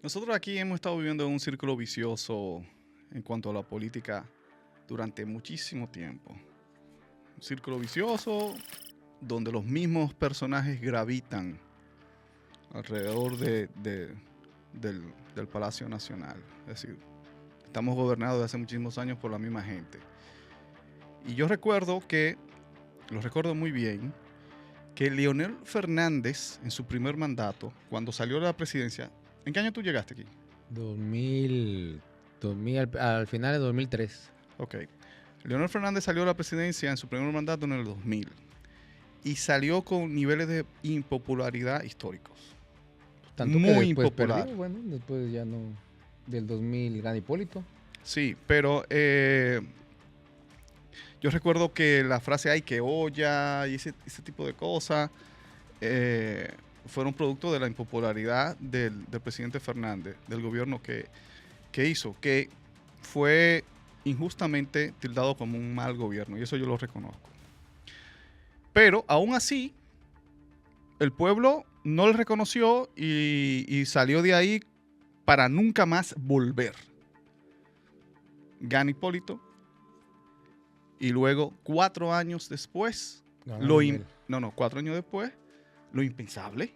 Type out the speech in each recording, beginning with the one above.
Nosotros aquí hemos estado viviendo en un círculo vicioso en cuanto a la política durante muchísimo tiempo. Un círculo vicioso donde los mismos personajes gravitan alrededor del Palacio Nacional. Es decir, estamos gobernados desde hace muchísimos años por la misma gente. Y yo lo recuerdo muy bien, que Leonel Fernández, en su primer mandato, cuando salió de la presidencia, ¿en qué año tú llegaste aquí? 2000 al final de 2003. Ok. Leonel Fernández salió de la presidencia en su primer mandato en el 2000 y salió con niveles de impopularidad históricos. Tanto que Muy después impopular. perdió, bueno, después ya no, del 2000 gana Hipólito. Sí, pero yo recuerdo que la frase "ay, que olla" y ese tipo de cosas fueron producto de la impopularidad del presidente Fernández, del gobierno que hizo, que fue injustamente tildado como un mal gobierno, y eso yo lo reconozco. Pero aún así, el pueblo no le reconoció y salió de ahí para nunca más volver. Gana Hipólito y luego 4 años después, Ganó Leonel. 4 años después, lo impensable,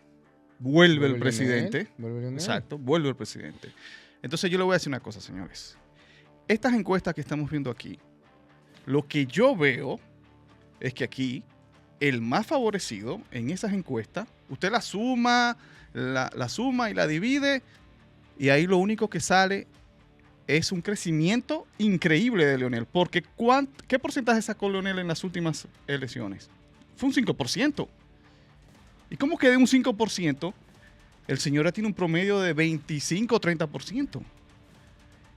vuelve el Leonel, presidente. vuelve Leonel. Exacto, vuelve el presidente. Entonces yo le voy a decir una cosa, señores. Estas encuestas que estamos viendo aquí, lo que yo veo es que aquí el más favorecido en esas encuestas, usted la suma y la divide, y ahí lo único que sale es un crecimiento increíble de Leonel. Porque ¿qué porcentaje sacó Leonel en las últimas elecciones? Fue un 5%. ¿Y cómo que de un 5%? El señor ya tiene un promedio de 25 o 30%.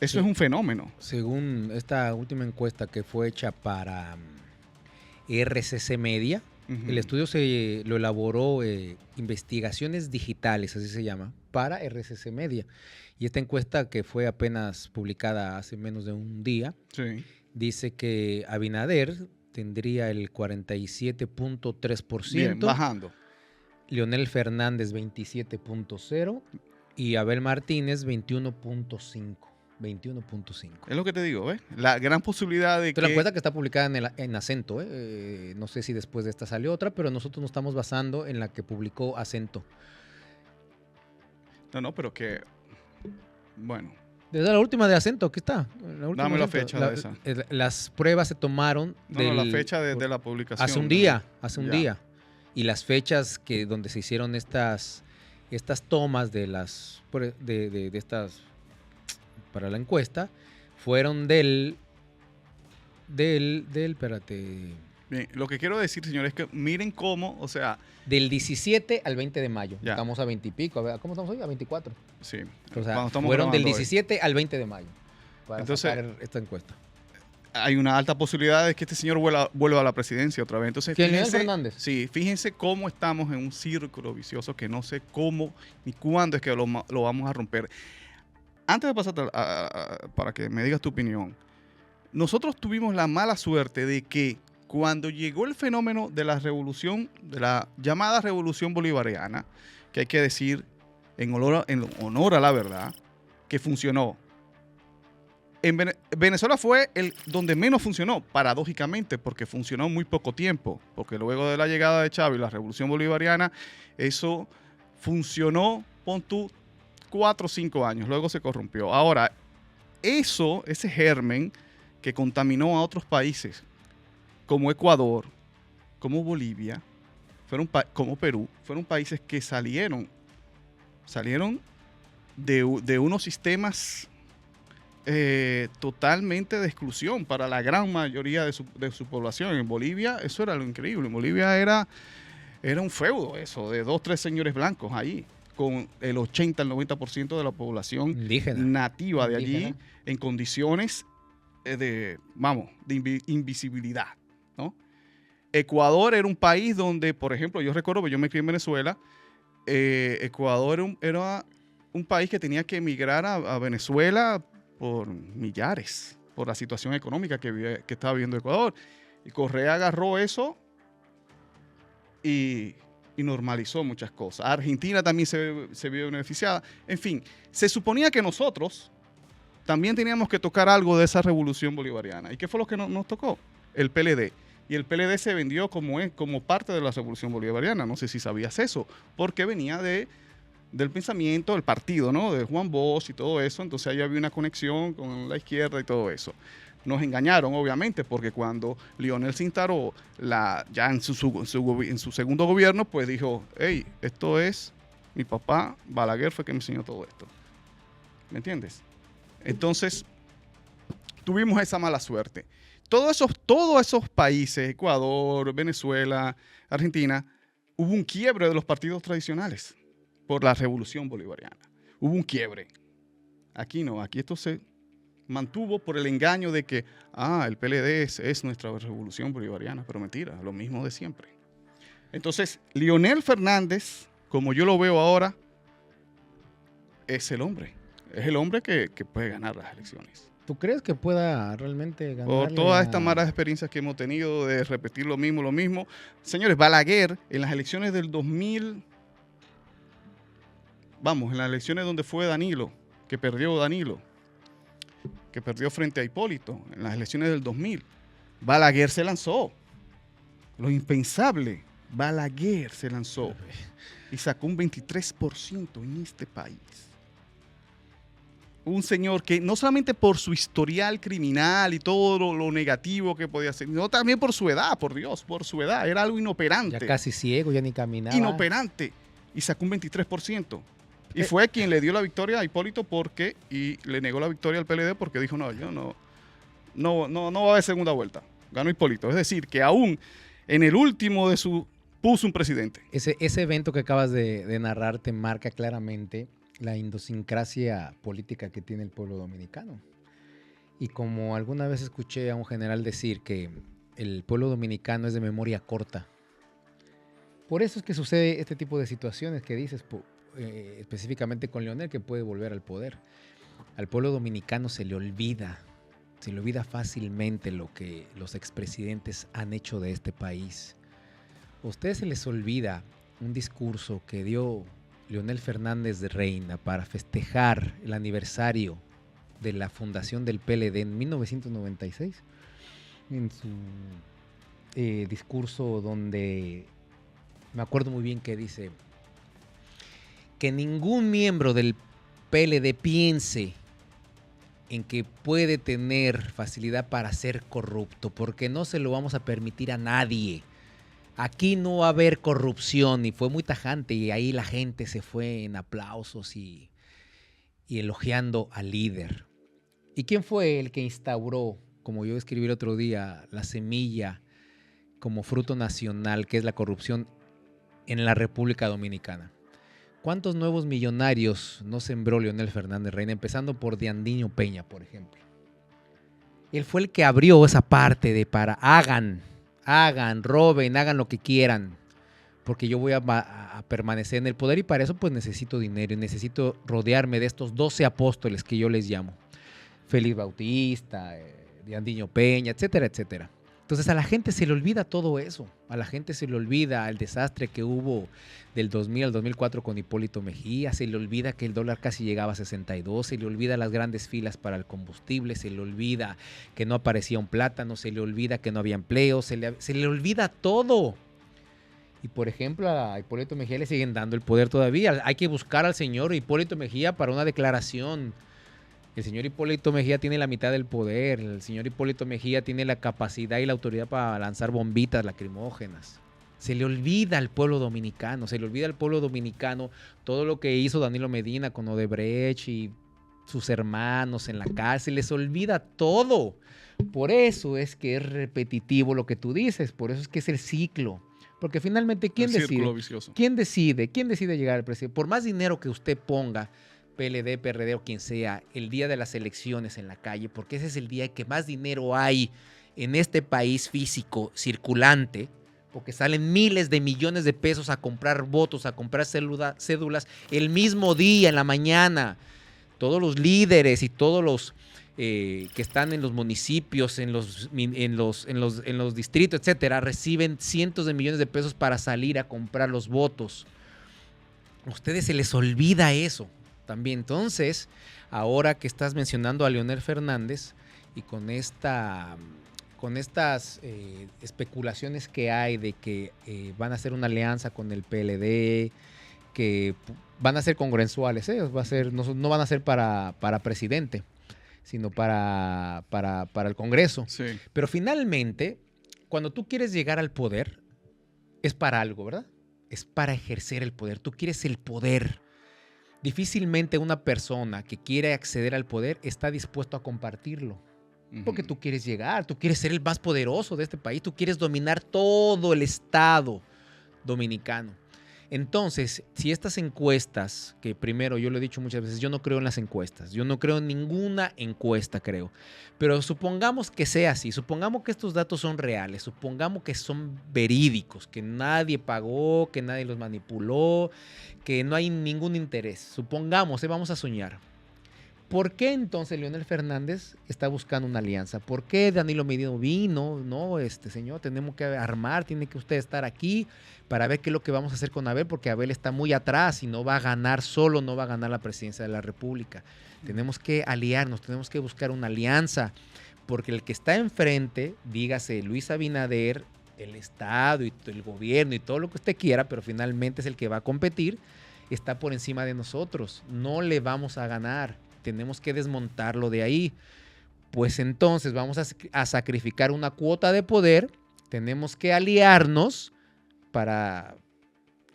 Eso Sí. es un fenómeno. Según esta última encuesta que fue hecha para RCC Media, Ujú. el estudio lo elaboró Investigaciones Digitales, así se llama, para RCC Media. Y esta encuesta, que fue apenas publicada hace menos de un día, Sí. dice que Abinader tendría el Bien, 47.3%, bajando. Leonel Fernández 27.0% y Abel Martínez 21.5%. 21.5. Es lo que te digo, ¿ves? La gran posibilidad de Esta es la que... encuesta que está publicada en Acento. No sé si después de esta salió otra, pero nosotros nos estamos basando en la que publicó Acento. No, pero que... Bueno, Desde la última de Acento, aquí está. dame la fecha de esa. Las pruebas se tomaron La fecha de la publicación. hace un día. Ya. Día. Y las fechas donde se hicieron estas tomas de estas para la encuesta fueron espérate, Bien, lo que quiero decir, señores, es que miren cómo, o sea... del 17 al 20 de mayo. Ya. Estamos a 20 y pico. A ver, ¿cómo estamos hoy? A 24. Sí. O sea, Cuando estamos fueron del grabando hoy. 17 al 20 de mayo para Entonces, sacar esta encuesta. Hay una alta posibilidad de que este señor vuelva a la presidencia otra vez. Entonces, ¿Quién, Leonel Fernández? Sí, fíjense cómo estamos en un círculo vicioso que no sé cómo ni cuándo es que lo vamos a romper. Antes de pasar para que me digas tu opinión, nosotros tuvimos la mala suerte de que cuando llegó el fenómeno de la revolución, de la llamada revolución bolivariana, que hay que decir en honor a la verdad, que funcionó. En Venezuela fue donde menos funcionó, paradójicamente, porque funcionó muy poco tiempo, porque luego de la llegada de Chávez y la revolución bolivariana, eso funcionó, pon tú, 4 o 5 años, luego se corrompió. Ahora, ese germen que contaminó a otros países, como Ecuador, como Bolivia, como Perú, fueron países que salieron de unos sistemas totalmente de exclusión para la gran mayoría de su población. En Bolivia eso era lo increíble. En Bolivia era un feudo eso, de 2 o 3 señores blancos ahí, con el 80 al 90% de la población nativa de allí en condiciones de invisibilidad, ¿no? Ecuador era un país donde, por ejemplo, yo recuerdo que yo me crié en Venezuela, Ecuador era un país que tenía que emigrar a Venezuela por millares, por la situación económica que estaba viviendo Ecuador. Y Correa agarró eso y y normalizó muchas cosas. Argentina también se vio beneficiada. En fin, se suponía que nosotros también teníamos que tocar algo de esa revolución bolivariana. ¿Y qué fue lo que nos tocó? El PLD. Y el PLD se vendió como parte de la revolución bolivariana. No sé si sabías eso, porque venía del pensamiento del partido, ¿no? De Juan Bosch y todo eso. Entonces ahí había una conexión con la izquierda y todo eso. Nos engañaron, obviamente, porque cuando Lionel se instaló ya en su segundo gobierno, pues dijo, hey, esto es mi papá, Balaguer fue que me enseñó todo esto. ¿Me entiendes? Entonces, tuvimos esa mala suerte. Todos esos países, Ecuador, Venezuela, Argentina, hubo un quiebre de los partidos tradicionales por la revolución bolivariana. Hubo un quiebre. Aquí no, aquí esto se mantuvo por el engaño de que, el PLD es nuestra revolución bolivariana, pero mentira, lo mismo de siempre. Entonces, Leonel Fernández, como yo lo veo ahora, es el hombre que puede ganar las elecciones. ¿Tú crees que pueda realmente ganar? Por todas estas malas experiencias que hemos tenido de repetir lo mismo. Señores, Balaguer, en las elecciones del 2000, en las elecciones donde fue Danilo, que perdió frente a Hipólito, en las elecciones del 2000, Balaguer se lanzó. Lo impensable, Balaguer se lanzó y sacó un 23% en este país. Un señor que no solamente por su historial criminal y todo lo negativo que podía hacer, sino también por su edad, por Dios, por su edad. Era algo inoperante. Ya casi ciego, ya ni caminaba. Inoperante. Y sacó un 23%. Y fue quien le dio la victoria a Hipólito y le negó la victoria al PLD porque dijo, no va a haber segunda vuelta. Ganó Hipólito. Es decir, que aún en el último puso un presidente. Ese evento que acabas de narrar te marca claramente la idiosincrasia política que tiene el pueblo dominicano. Y como alguna vez escuché a un general decir que el pueblo dominicano es de memoria corta. Por eso es que sucede este tipo de situaciones que dices, específicamente con Leonel, que puede volver al poder. Al pueblo dominicano se le olvida fácilmente lo que los expresidentes han hecho de este país. A ustedes se les olvida un discurso que dio Leonel Fernández de Reina para festejar el aniversario de la fundación del PLD en 1996, en su discurso donde me acuerdo muy bien que dice que ningún miembro del PLD piense en que puede tener facilidad para ser corrupto, porque no se lo vamos a permitir a nadie. Aquí no va a haber corrupción, y fue muy tajante, y ahí la gente se fue en aplausos y elogiando al líder. ¿Y quién fue el que instauró, como yo escribí el otro día, la semilla como fruto nacional, que es la corrupción en la República Dominicana? ¿Cuántos nuevos millonarios no sembró Leonel Fernández Reina, empezando por Diandino Peña, por ejemplo? Él fue el que abrió esa parte de roben, hagan lo que quieran, porque yo voy a permanecer en el poder, y para eso pues necesito dinero y necesito rodearme de estos 12 apóstoles que yo les llamo. Félix Bautista, Diandino Peña, etcétera, etcétera. Entonces a la gente se le olvida todo eso, a la gente se le olvida el desastre que hubo del 2000 al 2004 con Hipólito Mejía, se le olvida que el dólar casi llegaba a 62, se le olvida las grandes filas para el combustible, se le olvida que no aparecía un plátano, se le olvida que no había empleo, se le olvida todo. Y por ejemplo a Hipólito Mejía le siguen dando el poder todavía. Hay que buscar al señor Hipólito Mejía para una declaración. El señor Hipólito Mejía tiene la mitad del poder. El señor Hipólito Mejía tiene la capacidad y la autoridad para lanzar bombitas lacrimógenas. Se le olvida al pueblo dominicano. Todo lo que hizo Danilo Medina con Odebrecht y sus hermanos en la cárcel. Les olvida todo. Por eso es que es repetitivo lo que tú dices. Por eso es que es el ciclo. Porque finalmente, ¿quién decide? Vicioso. ¿Quién decide llegar al presidente? Por más dinero que usted ponga, PLD, PRD o quien sea, el día de las elecciones en la calle, porque ese es el día que más dinero hay en este país físico circulante, porque salen miles de millones de pesos a comprar votos, a comprar cédulas el mismo día, en la mañana. Todos los líderes y todos los que están en los municipios, en los distritos, etcétera, reciben cientos de millones de pesos para salir a comprar los votos. A ustedes se les olvida eso también. Entonces, ahora que estás mencionando a Leonel Fernández y con estas especulaciones que hay de que van a hacer una alianza con el PLD, que van a ser congresuales, no van a ser para presidente, sino para el Congreso. Sí. Pero finalmente, cuando tú quieres llegar al poder, es para algo, ¿verdad? Es para ejercer el poder. Tú quieres el poder. Difícilmente una persona que quiere acceder al poder está dispuesto a compartirlo. Porque tú quieres llegar, tú quieres ser el más poderoso de este país, tú quieres dominar todo el Estado dominicano. Entonces, si estas encuestas, que primero yo lo he dicho muchas veces, yo no creo en las encuestas, yo no creo en ninguna encuesta, creo. Pero supongamos que sea así, supongamos que estos datos son reales, supongamos que son verídicos, que nadie pagó, que nadie los manipuló, que no hay ningún interés. Supongamos, vamos a soñar. ¿Por qué entonces Leonel Fernández está buscando una alianza? ¿Por qué Danilo Medina vino? No, señor, tenemos que armar, tiene que usted estar aquí para ver qué es lo que vamos a hacer con Abel, porque Abel está muy atrás y no va a ganar solo, no va a ganar la presidencia de la República. Tenemos que aliarnos, tenemos que buscar una alianza, porque el que está enfrente, dígase Luis Abinader, el Estado y el gobierno y todo lo que usted quiera, pero finalmente es el que va a competir, está por encima de nosotros. No le vamos a ganar. Tenemos que desmontarlo de ahí. Pues entonces vamos a sacrificar una cuota de poder, tenemos que aliarnos para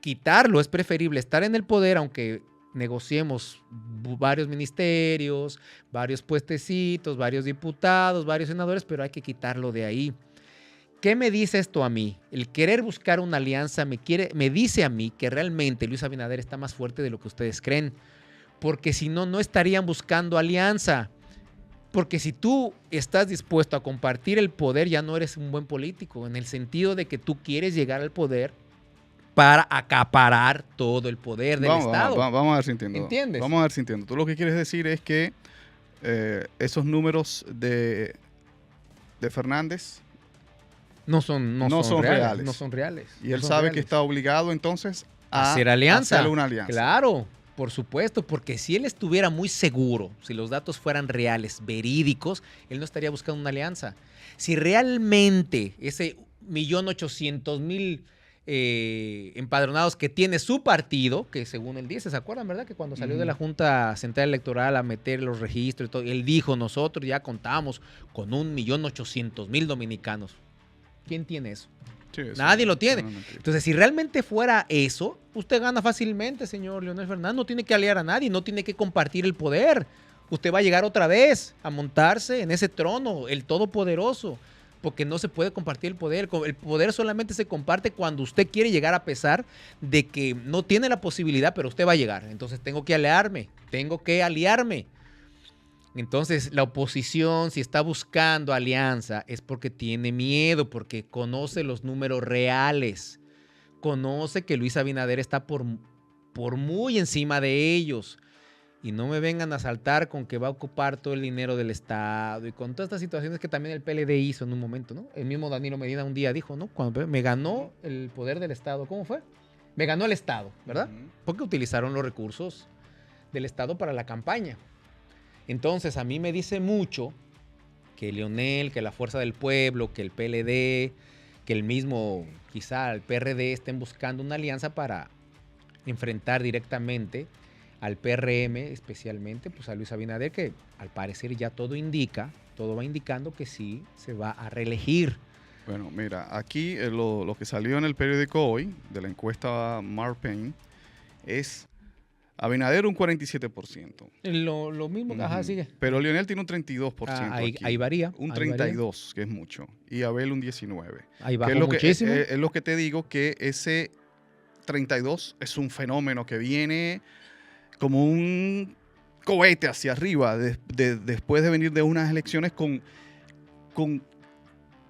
quitarlo. Es preferible estar en el poder, aunque negociemos varios ministerios, varios puestecitos, varios diputados, varios senadores, pero hay que quitarlo de ahí. ¿Qué me dice esto a mí? El querer buscar una alianza me dice a mí que realmente Luis Abinader está más fuerte de lo que ustedes creen. Porque si no, no estarían buscando alianza. Porque si tú estás dispuesto a compartir el poder, ya no eres un buen político, en el sentido de que tú quieres llegar al poder para acaparar todo el poder del Estado. Vamos a ver si entiendo. ¿Entiendes? Vamos a ver si entiendo. Tú lo que quieres decir es que esos números de Fernández no son reales. No son reales. Y él sabe que está obligado entonces a hacer alianza. Hacer una alianza. Claro. Por supuesto, porque si él estuviera muy seguro, si los datos fueran reales, verídicos, él no estaría buscando una alianza. Si realmente ese 1.800.000 empadronados que tiene su partido, que según él dice, ¿se acuerdan, verdad? Que cuando salió de la Junta Central Electoral a meter los registros y todo, él dijo, nosotros ya contamos con 1.800.000 dominicanos. ¿Quién tiene eso? Sí, nadie lo tiene. Entonces, si realmente fuera eso, usted gana fácilmente, señor Leonel Fernández. No tiene que aliar a nadie, no tiene que compartir el poder. Usted va a llegar otra vez a montarse en ese trono, el todopoderoso, porque no se puede compartir el poder. El poder solamente se comparte cuando usted quiere llegar, a pesar de que no tiene la posibilidad, pero usted va a llegar. Entonces, tengo que aliarme. Entonces, la oposición, si está buscando alianza, es porque tiene miedo, porque conoce los números reales. Conoce que Luis Abinader está por muy encima de ellos. Y no me vengan a saltar con que va a ocupar todo el dinero del Estado y con todas estas situaciones que también el PLD hizo en un momento, ¿no? El mismo Danilo Medina un día dijo, ¿no? Cuando me ganó el poder del Estado, ¿cómo fue? Me ganó el Estado, ¿verdad? Porque utilizaron los recursos del Estado para la campaña. Entonces, a mí me dice mucho que Leonel, que la Fuerza del Pueblo, que el PLD, que el mismo, quizá el PRD, estén buscando una alianza para enfrentar directamente al PRM, especialmente pues a Luis Abinader, que al parecer ya todo va indicando que sí se va a reelegir. Bueno, mira, aquí lo que salió en el periódico hoy, de la encuesta Marpain, es Abinader un 47%. Lo mismo, ajá, sigue. Pero Leonel tiene un 32%. Ahí varía. Un 32%, que es mucho. Y Abel un 19%. Ahí bajó muchísimo. Es lo que te digo, que ese 32% es un fenómeno que viene como un cohete hacia arriba después de venir de unas elecciones con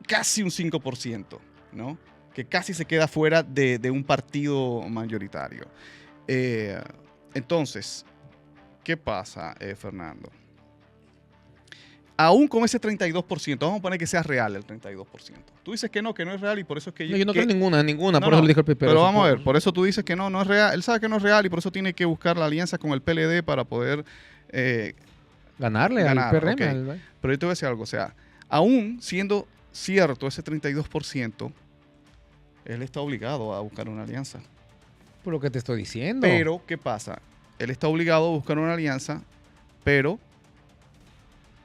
casi un 5%, ¿no? Que casi se queda fuera de un partido mayoritario. Entonces, ¿qué pasa, Fernando? aún con ese 32%, vamos a poner que sea real el 32%. Tú dices que no es real y por eso es que... No, yo no que- creo ninguna, No, por eso no, lo dijo el PP. pero vamos a ver, por eso tú dices que no es real. Él sabe que no es real y por eso tiene que buscar la alianza con el PLD para poder ganarle ganar, al PRM. ok. Pero yo te voy a decir algo, o sea, aún siendo cierto ese 32%, él está obligado a buscar una alianza. Por lo que te estoy diciendo. Pero, ¿qué pasa? Él está obligado a buscar una alianza, pero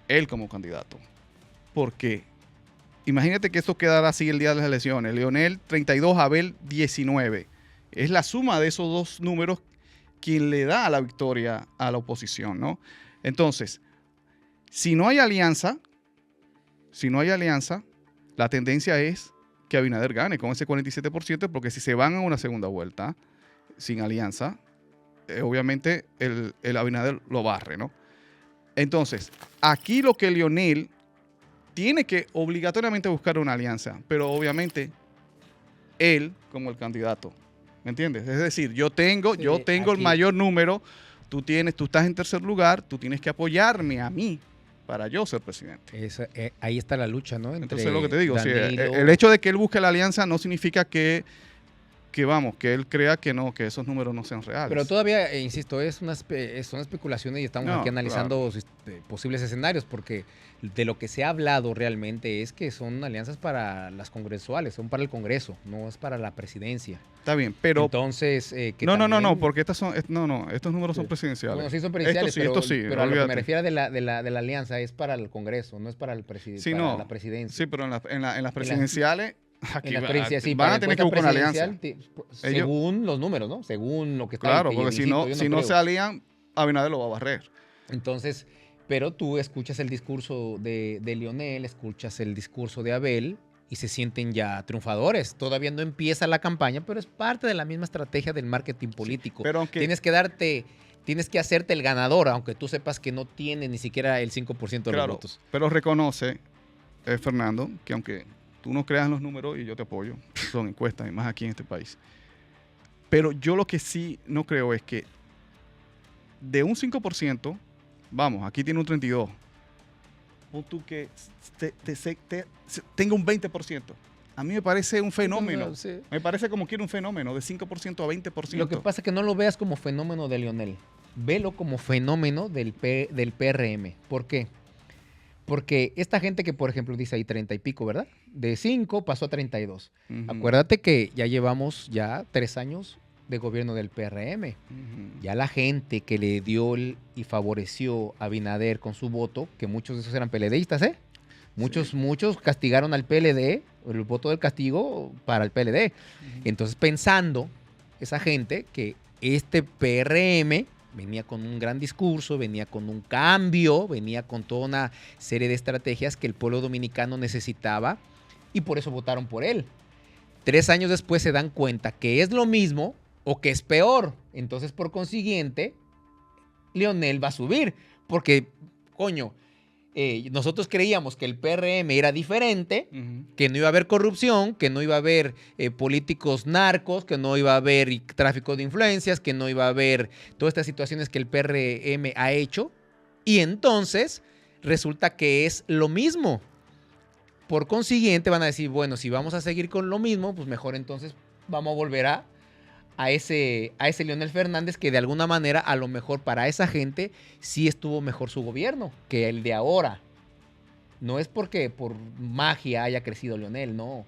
él como candidato. Porque imagínate que esto quedará así el día de las elecciones. Leonel 32, Abel 19. Es la suma de esos dos números quien le da la victoria a la oposición, ¿no? Entonces, si no hay alianza, la tendencia es que Abinader gane con ese 47%, porque si se van a una segunda vuelta sin alianza, obviamente el Abinader lo barre, ¿no? Entonces, aquí lo que Leonel tiene que obligatoriamente buscar una alianza, pero obviamente él como el candidato, ¿me entiendes? Es decir, yo tengo el aquí- mayor número, tú estás en tercer lugar, tú tienes que apoyarme a mí para yo ser presidente. Ahí está la lucha, ¿no? Entonces, lo que te digo, Danilo, el hecho de que él busque la alianza no significa que él crea que esos números no sean reales. Pero todavía, insisto, son especulaciones y estamos aquí analizando posibles escenarios, porque de lo que se ha hablado realmente es que son alianzas para las congresuales, son para el Congreso, no es para la presidencia. Está bien, pero... Entonces, no, porque estos números son presidenciales. Bueno, sí son presidenciales, Estos sí, pero a lo que me olvídate. refiero de la alianza es para el Congreso, no es para la presidencia. Sí, pero en las presidenciales... Aquí En la presidencia, sí, van para a tener que encuesta buscar una alianza. presidencial, según los números, ¿no? Según lo que está. Claro, que porque yo si insisto, no, yo no se creo. alían, Abinader lo va a barrer. Entonces, pero tú escuchas el discurso de Leonel, escuchas el discurso de Abel y se sienten ya triunfadores. Todavía no empieza la campaña, pero es parte de la misma estrategia del marketing político. Pero aunque, Tienes que hacerte el ganador, aunque tú sepas que no tiene ni siquiera el 5% de los votos. Pero reconoce, Fernando, que aunque tú no creas en los números y yo te apoyo, son encuestas y más aquí en este país. Pero yo lo que sí no creo es que de un 5%, vamos, aquí tiene un 32%, pon tú que tenga un 20%. A mí me parece un fenómeno. Sí. Me parece como que era un fenómeno de 5% a 20%. Lo que pasa es que no lo veas como fenómeno de Leonel. Velo como fenómeno del PRM. ¿Por qué? Porque esta gente que, por ejemplo, dice ahí 30 y pico, ¿verdad? De 5 pasó a 32. Acuérdate que ya llevamos 3 años de gobierno del PRM. Ya la gente que le dio y favoreció a Abinader con su voto, que muchos de esos eran PLDistas, ¿eh? Muchos castigaron al PLD, el voto del castigo para el PLD. Entonces, pensando esa gente que este PRM venía con un gran discurso, venía con un cambio, venía con toda una serie de estrategias que el pueblo dominicano necesitaba y por eso votaron por él. 3 años después se dan cuenta que es lo mismo o que es peor. Entonces, por consiguiente, Leonel va a subir. Porque, coño, nosotros creíamos que el PRM era diferente, que no iba a haber corrupción, que no iba a haber políticos narcos, que no iba a haber tráfico de influencias, que no iba a haber todas estas situaciones que el PRM ha hecho. Y entonces resulta que es lo mismo. Por consiguiente van a decir, bueno, si vamos a seguir con lo mismo, pues mejor entonces vamos a volver a ese Leonel Fernández que de alguna manera a lo mejor para esa gente sí estuvo mejor su gobierno que el de ahora. No es porque por magia haya crecido Leonel, no.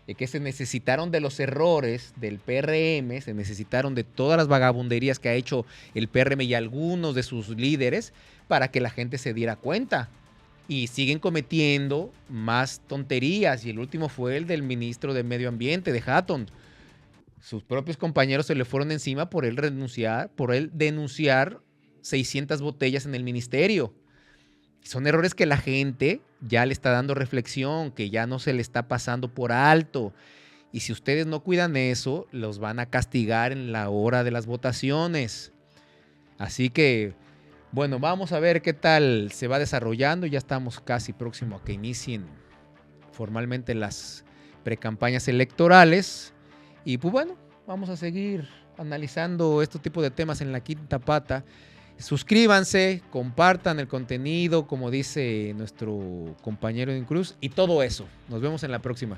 Es que se necesitaron de los errores del PRM, se necesitaron de todas las vagabunderías que ha hecho el PRM y algunos de sus líderes para que la gente se diera cuenta. Y siguen cometiendo más tonterías. Y el último fue el del ministro de Medio Ambiente, de Hatton. Sus propios compañeros se le fueron encima por él denunciar 600 botellas en el ministerio. Son errores que la gente ya le está dando reflexión, que ya no se le está pasando por alto. Y si ustedes no cuidan eso, los van a castigar en la hora de las votaciones. Así que, bueno, vamos a ver qué tal se va desarrollando. Ya estamos casi próximo a que inicien formalmente las precampañas electorales. Y pues bueno, vamos a seguir analizando este tipo de temas en La Quinta Pata. Suscríbanse, compartan el contenido, como dice nuestro compañero en Cruz, y todo eso. Nos vemos en la próxima.